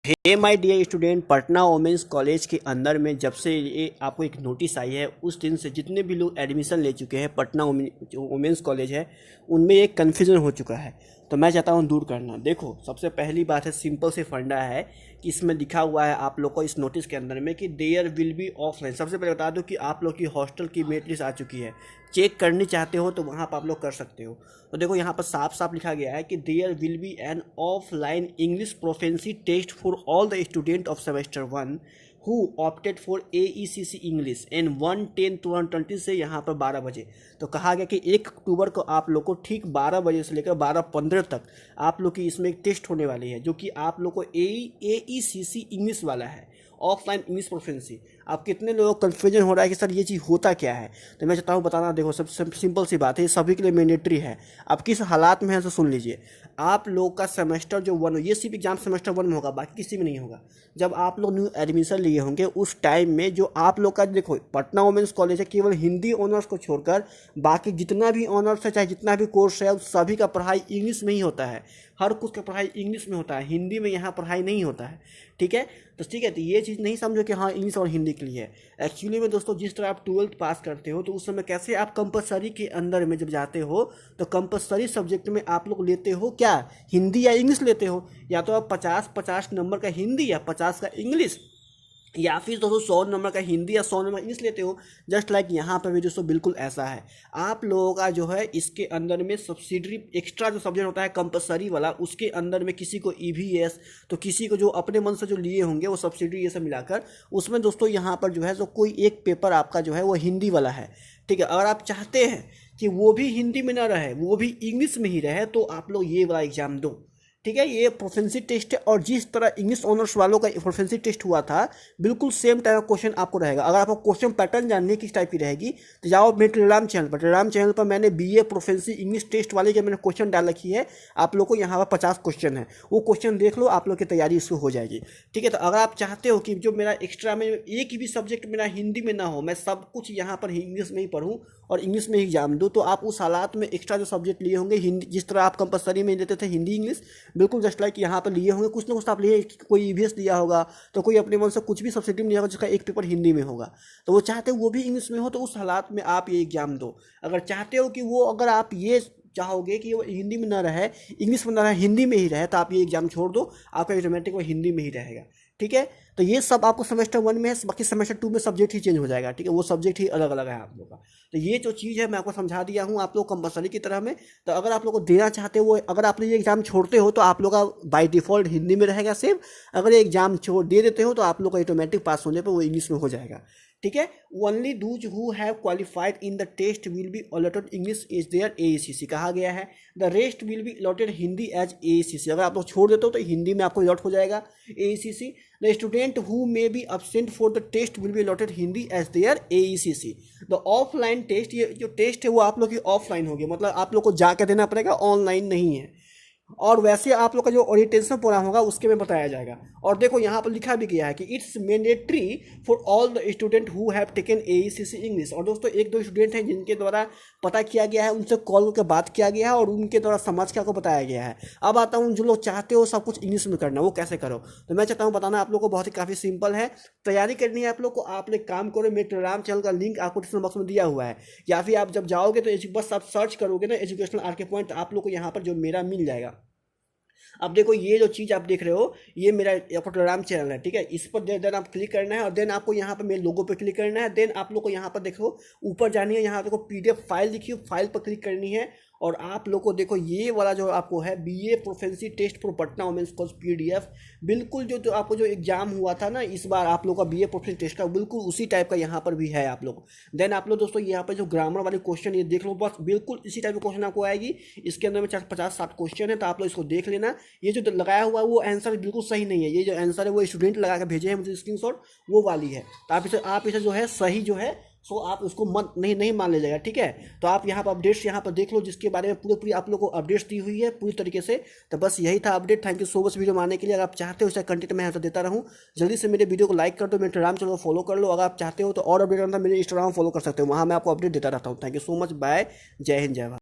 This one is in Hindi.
Hey my dear student, Patna women's college के अंदर में जब से ये आपको एक नोटिस आई है उस दिन से जितने भी लोग एडमिशन ले चुके हैं पटना वोमेंस कॉलेज है उनमें एक कन्फ्यूजन हो चुका है। तो मैं चाहता हूँ दूर करना। देखो, सबसे पहली बात है, सिंपल से फंडा है कि इसमें लिखा हुआ है आप लोग को इस नोटिस के अंदर में कि देयर विल बी ऑफलाइन। सबसे पहले बता दो कि आप लोग की हॉस्टल की मेरिट लिस्ट आ चुकी है। चेक करनी चाहते हो तो वहाँ पर आप लोग कर सकते हो। तो देखो, यहाँ पर साफ साफ लिखा गया है कि there will be an offline English proficiency test for all the student of semester 1 who opted for AECC English and 1/10/2020 से यहाँ पर 12 बजे। तो कहा गया कि 1 अक्टूबर को आप लोग को ठीक 12 बजे से लेकर 12:15 तक आप लोग की इसमें एक टेस्ट होने वाली है, जो कि आप लोग को AECC इंग्लिश वाला है, ऑफलाइन इंग्लिश प्रोफेंसी। आप कितने लोगों को कन्फ्यूजन हो रहा है कि सर ये चीज़ होता क्या है, तो मैं चाहता हूँ बताना। देखो, सब सिंपल सी बात है, ये सभी के लिए मैंडेटरी है। आप किस हालात में है तो सुन लीजिए। आप लोग का सेमेस्टर जो 1 हो, ये सिर्फ एग्जाम सेमेस्टर 1 में होगा, बाकी किसी में नहीं होगा। जब आप लोग न्यू एडमिशन लिए होंगे उस टाइम में जो आप लोग का, देखो पटना वुमेंस कॉलेज है, केवल हिंदी ऑनर्स को छोड़कर बाकी जितना भी ऑनर्स है, चाहे जितना भी कोर्स है, उस सभी का पढ़ाई इंग्लिश में ही होता है। हर कुछ का पढ़ाई इंग्लिश में होता है, हिंदी में यहाँ पढ़ाई नहीं होता है। ठीक है, तो ये चीज़ नहीं समझो कि हाँ इंग्लिश और हिंदी के लिए है। एक्चुअली में दोस्तों, जिस तरह आप 12th पास करते हो तो उस समय कैसे आप कंपलसरी के अंदर में जब जाते हो तो कंपलसरी सब्जेक्ट में आप लोग लेते हो क्या, हिंदी या इंग्लिश लेते हो। या तो आप 50-50 नंबर का हिंदी या 50 का इंग्लिश, या फिर दोस्तों 100 नंबर का हिंदी या 100 नंबर इंग्लिश लेते हो। जस्ट लाइक यहाँ पर भी दोस्तों बिल्कुल ऐसा है। आप लोगों का जो है इसके अंदर में सब्सिडरी एक्स्ट्रा जो सब्जेक्ट होता है कंपलसरी वाला, उसके अंदर में किसी को EVS, तो किसी को जो अपने मन से जो लिए होंगे वो सब्सिडरी ये सब मिलाकर, उसमें दोस्तों यहाँ पर जो है जो कोई एक पेपर आपका जो है वो हिंदी वाला है। ठीक है, अगर आप चाहते हैं कि वो भी हिंदी में ना रहे, वो भी इंग्लिश में ही रहे, तो आप लोग ये वाला एग्जाम दो। ठीक है, ये प्रोफेंसी टेस्ट है, और जिस तरह इंग्लिश ऑनर्स वालों का प्रोफेंसी टेस्ट हुआ था बिल्कुल सेम टाइप का क्वेश्चन आपको रहेगा। अगर आपको क्वेश्चन पैटर्न जाननी है किस टाइप की रहेगी तो जाओ मेरे टेलीग्राम चैनल पर मैंने BA प्रोफेंसी इंग्लिश टेस्ट वाले के मैंने क्वेश्चन डाल रखी है। आप लोग को यहाँ पर 50 क्वेश्चन है, वो क्वेश्चन देख लो, आप लोग की तैयारी इसको हो जाएगी। ठीक है, तो अगर आप चाहते हो कि जो मेरा एक्स्ट्रा में एक भी सब्जेक्ट मेरा हिंदी में ना हो, मैं सब कुछ यहाँ पर इंग्लिश में ही पढ़ूँ और इंग्लिश में ही एग्जाम दूँ, तो आप उस हालात में एक्स्ट्रा जो सब्जेक्ट लिए होंगे हिंदी, जिस तरह आप कंपलसरी में लेते थे हिंदी इंग्लिश, बिल्कुल जस्ट लाइक यहाँ पर लिए होंगे। कुछ ना कुछ आप लिए, कोई EVS दिया होगा तो कोई अपने मन से कुछ भी सब्सिडी में लिया होगा जिसका एक पेपर हिंदी में होगा, तो वो चाहते हो वो भी इंग्लिश में हो, तो उस हालात में आप ये एग्जाम दो। अगर चाहते हो कि वो, अगर आप ये चाहोगे कि वो हिंदी में ना रहे, इंग्लिश में ना रहे, हिंदी में ही रहे, तो आप ये एग्जाम छोड़ दो, आपका ऑटोमेटिक वो हिंदी में ही रहेगा। ठीक है, तो ये सब आपको सेमेस्टर 1 में है, बाकी सेमेस्टर 2 में सब्जेक्ट ही चेंज हो जाएगा। ठीक है, वो सब्जेक्ट ही अलग अलग है आप लोग का। तो ये जो चीज़ है मैं आपको समझा दिया हूँ आप लोग कंपलसरी की तरह में। तो अगर आप लोग को देना चाहते हो, अगर आप ये एग्जाम छोड़ते हो तो आप लोग का बाय डिफॉल्ट हिंदी में रहेगा सेम। अगर ये एग्जाम छोड़ दे देते हो तो आप लोग का ऑटोमेटिक पास होने पर वो इंग्लिश में हो जाएगा। ठीक है, only those who have qualified in the test will be allotted English is there AECC कहा गया है। The rest will be allotted Hindi as AECC। अगर आप लोग छोड़ देते हो तो हिंदी में आपको अलॉट हो जाएगा AECC। The student who may be absent for the test will be allotted Hindi as there AECC। The offline test, ये जो टेस्ट है वो आप लोग की ऑफलाइन होगी, मतलब आप लोग को जाकर देना पड़ेगा, ऑनलाइन नहीं है। और वैसे आप लोग का जो ओरिएंटेशन पूरा होगा उसके में बताया जाएगा। और देखो यहाँ पर लिखा भी गया है कि it's mandatory for all the student who have taken AECC English. और दोस्तों 1-2 स्टूडेंट हैं जिनके द्वारा पता किया गया है, उनसे कॉल करके बात किया गया है और उनके द्वारा समझ के आपको बताया गया है। अब आता हूँ, जो लोग चाहते हो सब कुछ इंग्लिश में करना, वो कैसे करो। तो मैं चाहता हूँ बताना आप लोग को, बहुत ही काफ़ी सिंपल है। तैयारी करनी है आप लोग को, आप एक काम करो, मेरे टेलीग्राम चैनल का लिंक आपको डिस्क्रिप्शन बॉक्स में दिया हुआ है, या फिर आप जब जाओगे तो बस आप सर्च करोगे ना एजुकेशनल RK पॉइंट, आप लोग को यहाँ पर जो मेरा मिल जाएगा। अब देखो, ये जो चीज़ आप देख रहे हो ये मेरा टेलीग्राम चैनल है। ठीक है, इस पर देन आप क्लिक करना है और देन आपको यहाँ पर मेरे लोगो पे क्लिक करना है। देन आप लोग को यहाँ पर देखो ऊपर जानी है, यहाँ देखो PDF फाइल लिखी है, फाइल पर क्लिक करनी है। और आप लोग को देखो ये वाला जो आपको है BA proficiency test for Patna women's college PDF, बिल्कुल जो आपको जो एग्जाम हुआ था ना इस बार आप लोग का BA प्रोफेंसी टेस्ट का, बिल्कुल उसी टाइप का यहाँ पर भी है आप लोग। देन आप लोग दोस्तों यहाँ पर जो ग्रामर वाले क्वेश्चन ये देख लो, बस बिल्कुल इसी टाइप के क्वेश्चन आपको आएगी। इसके अंदर में 50-60 क्वेश्चन है, तो आप लोग इसको देख लेना। ये जो लगाया हुआ है वो आंसर बिल्कुल सही नहीं है, ये जो आंसर है वो स्टूडेंट लगा के भेजे हैं मुझे स्क्रीनशॉट, वो वाली है। तो आप इसे जो है सही जो है सो आप उसको मत नहीं मान लीजिएगा। ठीक है, तो आप यहाँ पर अपडेट्स यहाँ पर देख लो, जिसके बारे में पूरी आप लोग को अपडेट्स दी हुई है पूरी तरीके से। तो बस यही था update. Thank you so much video मानने के लिए। अगर आप चाहते हो उसका कंटेंट मैं यहाँ से देता रहूँ, जल्दी से मेरे वीडियो को लाइक कर दो, मेरे इंस्टाग्राम चैनल को फॉलो कर लो। अगर आप चाहते हो तो और अपडेट करना, मेरे इंस्टाग्राम फॉलो कर सकते हो, वहाँ मैं आपको अपडेट देता रहता हूँ। Thank you so much, bye, जय हिंद, जय भारत।